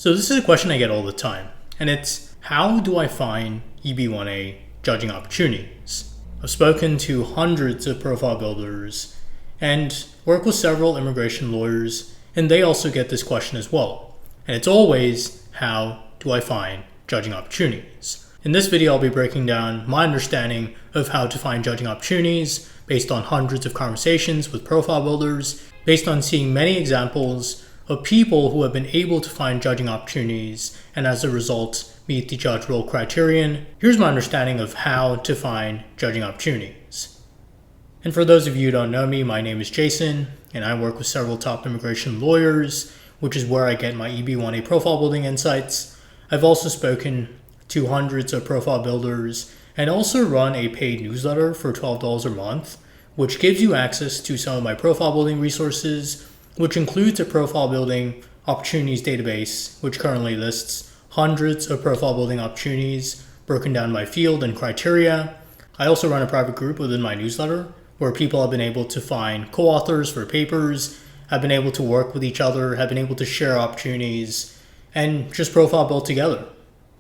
So this is a question I get all the time, and it's how do I find EB-1A judging opportunities? I've spoken to hundreds of profile builders and work with several immigration lawyers, and they also get this question as well. And it's always, how do I find judging opportunities? In this video, I'll be breaking down my understanding of how to find judging opportunities based on hundreds of conversations with profile builders, based on seeing many examples of people who have been able to find judging opportunities and as a result meet the judge role criterion. Here's my understanding of how to find judging opportunities. And for those of you who don't know me, my name is Jason, and I work with several top immigration lawyers, which is where I get my EB-1A profile building insights. I've also spoken to hundreds of profile builders and also run a paid newsletter for $12 a month, which gives you access to some of my profile building resources, which includes a profile building opportunities database, which currently lists hundreds of profile building opportunities broken down by field and criteria. I also run a private group within my newsletter where people have been able to find co-authors for papers, have been able to work with each other, have been able to share opportunities, and just profile build together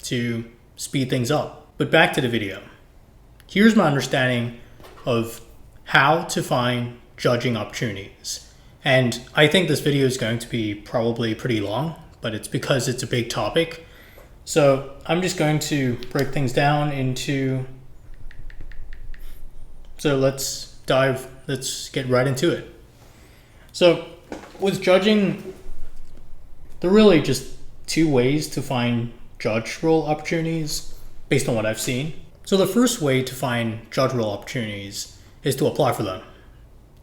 to speed things up. But back to the video. Here's my understanding of how to find judging opportunities. And I think this video is going to be probably pretty long, but it's because it's a big topic. So I'm just going to break things down into, let's get right into it. So with judging, there are really just two ways to find judge role opportunities based on what I've seen. So the first way to find judge role opportunities is to apply for them.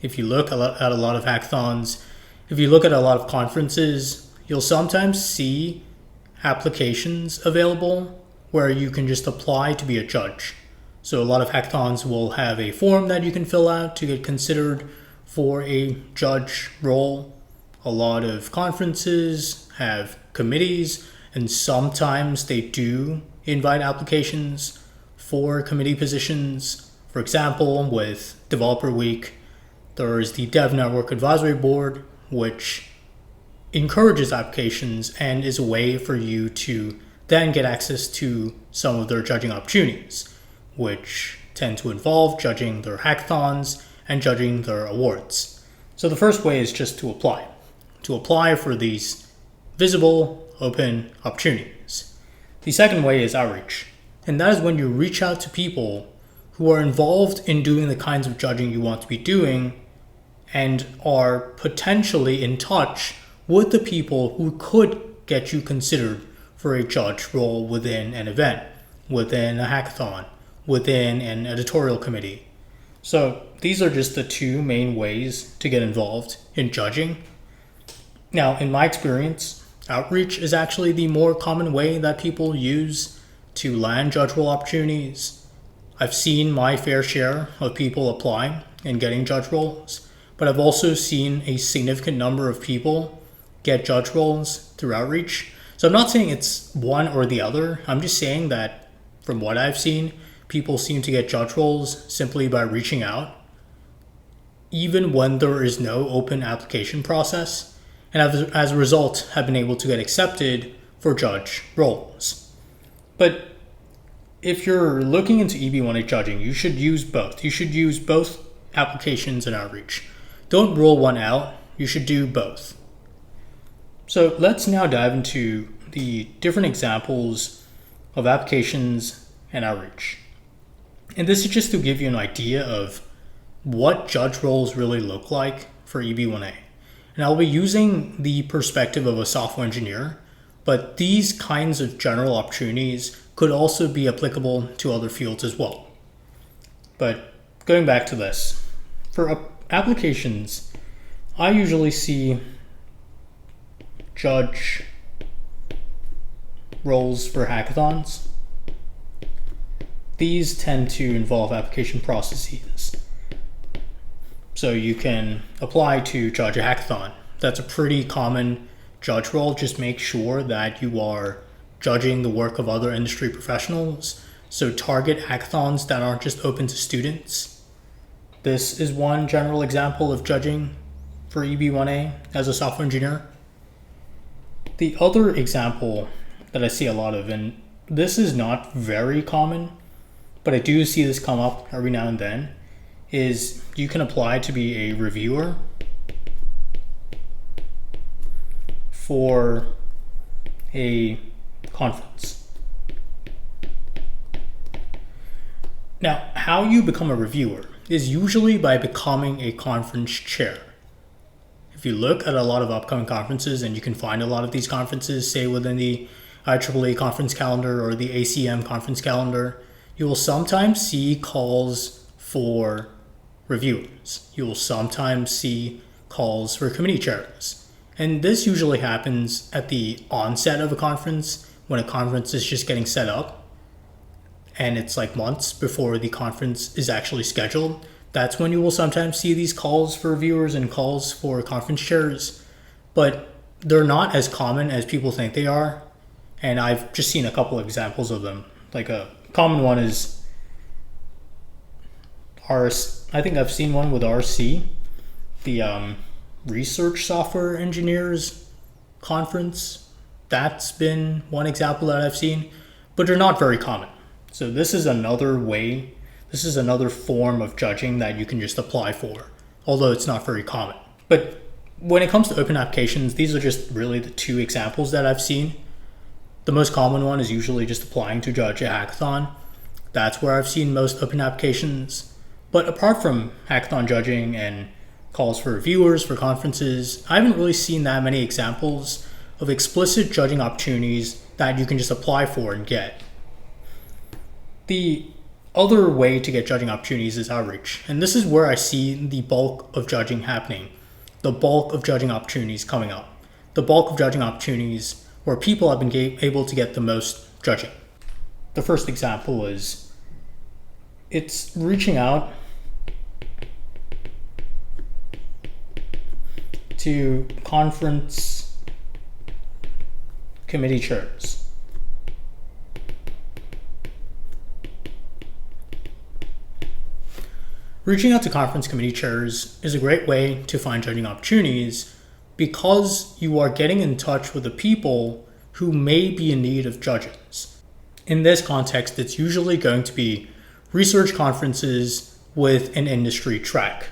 If you look at a lot of hackathons, if you look at a lot of conferences, you'll sometimes see applications available where you can just apply to be a judge. So a lot of hackathons will have a form that you can fill out to get considered for a judge role. A lot of conferences have committees, and sometimes they do invite applications for committee positions. For example, with Developer Week, there is the Dev Network Advisory Board, which encourages applications and is a way for you to then get access to some of their judging opportunities, which tend to involve judging their hackathons and judging their awards. So the first way is just to apply for these visible, open opportunities. The second way is outreach, and that is when you reach out to people who are involved in doing the kinds of judging you want to be doing and are potentially in touch with the people who could get you considered for a judge role within an event, within a hackathon, within an editorial committee. So these are just the two main ways to get involved in judging. Now, in my experience, outreach is actually the more common way that people use to land judge role opportunities. I've seen my fair share of people applying and getting judge roles, but I've also seen a significant number of people get judge roles through outreach. So I'm not saying it's one or the other. I'm just saying that from what I've seen, people seem to get judge roles simply by reaching out, even when there is no open application process, and as a result have been able to get accepted for judge roles. But if you're looking into EB-1A judging, you should use both. You should use both applications and outreach. Don't rule one out. You should do both. So let's now dive into the different examples of applications and outreach. And this is just to give you an idea of what judge roles really look like for EB-1A. And I'll be using the perspective of a software engineer, but these kinds of general opportunities could also be applicable to other fields as well. But going back to this, for applications, I usually see judge roles for hackathons. These tend to involve application processes. So you can apply to judge a hackathon. That's a pretty common judge role. Just make sure that you are judging the work of other industry professionals. So target hackathons that aren't just open to students. This is one general example of judging for EB-1A as a software engineer. The other example that I see a lot of, and this is not very common, but I do see this come up every now and then, is you can apply to be a reviewer for a conference. Now, how you become a reviewer is usually by becoming a conference chair. If you look at a lot of upcoming conferences, and you can find a lot of these conferences, say within the IEEE conference calendar or the ACM conference calendar, you will sometimes see calls for reviewers. You will sometimes see calls for committee chairs. And this usually happens at the onset of a conference, when a conference is just getting set up, and it's like months before the conference is actually scheduled. That's when you will sometimes see these calls for reviewers and calls for conference chairs, but they're not as common as people think they are. And I've just seen a couple of examples of them. Like a common one is I think I've seen one with RC, the Research Software Engineers Conference. That's been one example that I've seen, but they're not very common. So this is another way, this is another form of judging that you can just apply for, although it's not very common. But when it comes to open applications, these are just really the two examples that I've seen. The most common one is usually just applying to judge a hackathon. That's where I've seen most open applications. But apart from hackathon judging and calls for reviewers for conferences, I haven't really seen that many examples of explicit judging opportunities that you can just apply for and get. The other way to get judging opportunities is outreach. And this is where I see the bulk of judging happening. The bulk of judging opportunities coming up. The bulk of judging opportunities where people have been able to get the most judging. The first example is it's reaching out to conference committee chairs. Reaching out to conference committee chairs is a great way to find judging opportunities because you are getting in touch with the people who may be in need of judges. In this context, it's usually going to be research conferences with an industry track.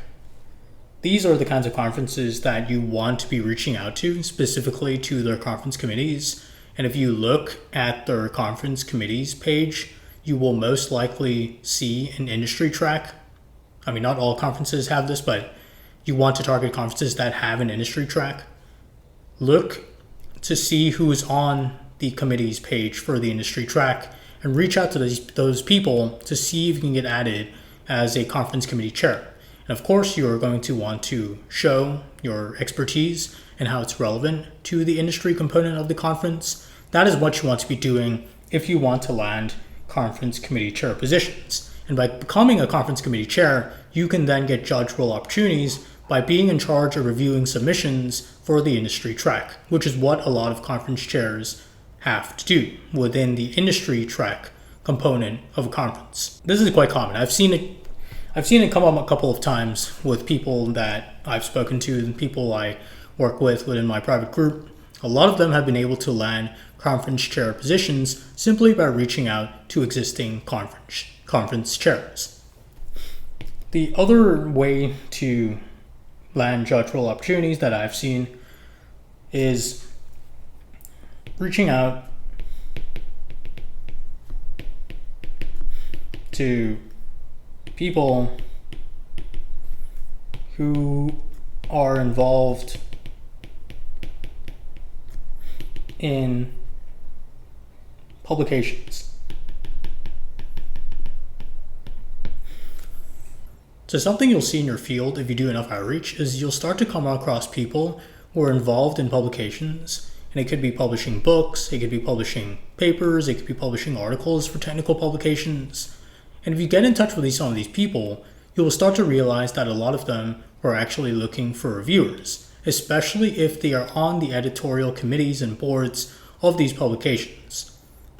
These are the kinds of conferences that you want to be reaching out to, specifically to their conference committees. And if you look at their conference committees page, you will most likely see an industry track. I mean, not all conferences have this, but you want to target conferences that have an industry track. Look to see who is on the committees page for the industry track and reach out to those people to see if you can get added as a conference committee chair. And of course, you are going to want to show your expertise and how it's relevant to the industry component of the conference. That is what you want to be doing if you want to land conference committee chair positions. And by becoming a conference committee chair, you can then get judge role opportunities by being in charge of reviewing submissions for the industry track, which is what a lot of conference chairs have to do within the industry track component of a conference. This is quite common. I've seen it come up a couple of times with people that I've spoken to and people I work with within my private group. A lot of them have been able to land conference chair positions simply by reaching out to existing conference chairs. The other way to land judge role opportunities that I've seen is reaching out to people who are involved in publications. So something you'll see in your field if you do enough outreach is you'll start to come across people who are involved in publications. And it could be publishing books, it could be publishing papers, it could be publishing articles for technical publications. And if you get in touch with some of these people, you will start to realize that a lot of them are actually looking for reviewers, especially if they are on the editorial committees and boards of these publications.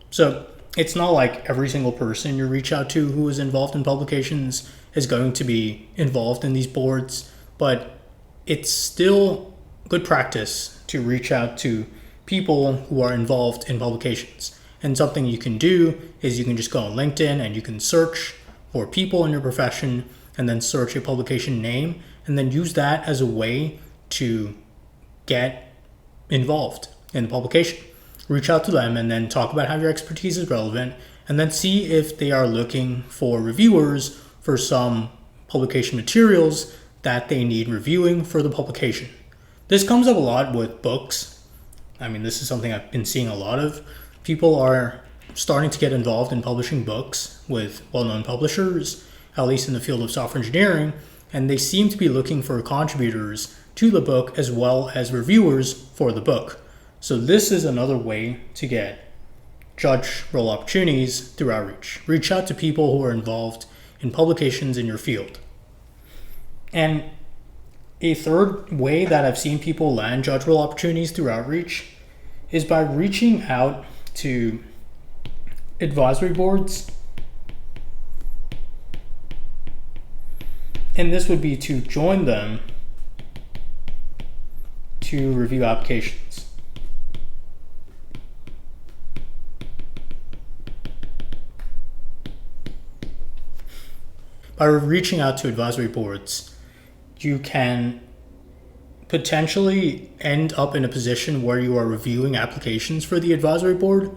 So it's not like every single person you reach out to who is involved in publications is going to be involved in these boards, but it's still good practice to reach out to people who are involved in publications. And something you can do is you can just go on LinkedIn and you can search for people in your profession and then search a publication name and then use that as a way to get involved in the publication. Reach out to them and then talk about how your expertise is relevant and then see if they are looking for reviewers for some publication materials that they need reviewing for the publication. This comes up a lot with books. I mean, this is something I've been seeing a lot of. People are starting to get involved in publishing books with well-known publishers, at least in the field of software engineering, and they seem to be looking for contributors to the book as well as reviewers for the book. So this is another way to get judge role opportunities through outreach. Reach out to people who are involved in publications in your field. And a third way that I've seen people land judge role opportunities through outreach is by reaching out to advisory boards. And this would be to join them to review applications. By reaching out to advisory boards, you can potentially end up in a position where you are reviewing applications for the advisory board,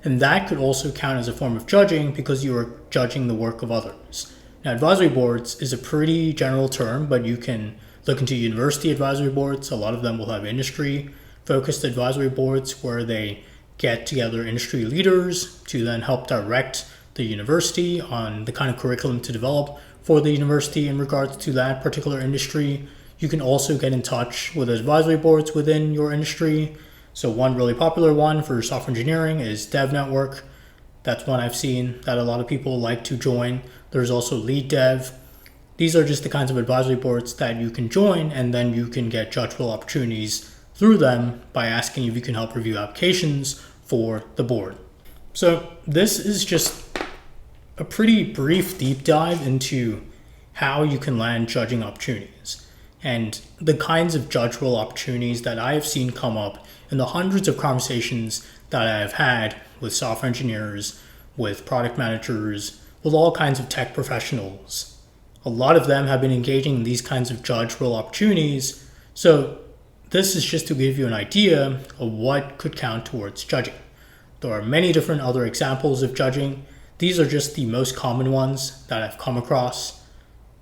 and that could also count as a form of judging because you are judging the work of others. Now, advisory boards is a pretty general term, but you can look into university advisory boards. A lot of them will have industry-focused advisory boards where they get together industry leaders to then help direct the university on the kind of curriculum to develop for the university in regards to that particular industry. You can also get in touch with advisory boards within your industry. So one really popular one for software engineering is Dev Network. That's one I've seen that a lot of people like to join. There's also Lead Dev. These are just the kinds of advisory boards that you can join, and then you can get judge role opportunities through them by asking if you can help review applications for the board. So this is just a pretty brief deep dive into how you can land judging opportunities and the kinds of judge role opportunities that I have seen come up in the hundreds of conversations that I have had with software engineers, with product managers, with all kinds of tech professionals. A lot of them have been engaging in these kinds of judge role opportunities. So this is just to give you an idea of what could count towards judging. There are many different other examples of judging. These are just the most common ones that I've come across.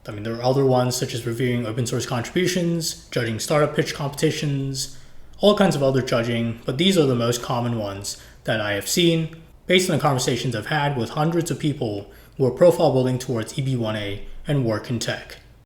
I mean, there are other ones such as reviewing open source contributions, judging startup pitch competitions, all kinds of other judging, but these are the most common ones that I have seen based on the conversations I've had with hundreds of people who are profile building towards EB-1A and work in tech.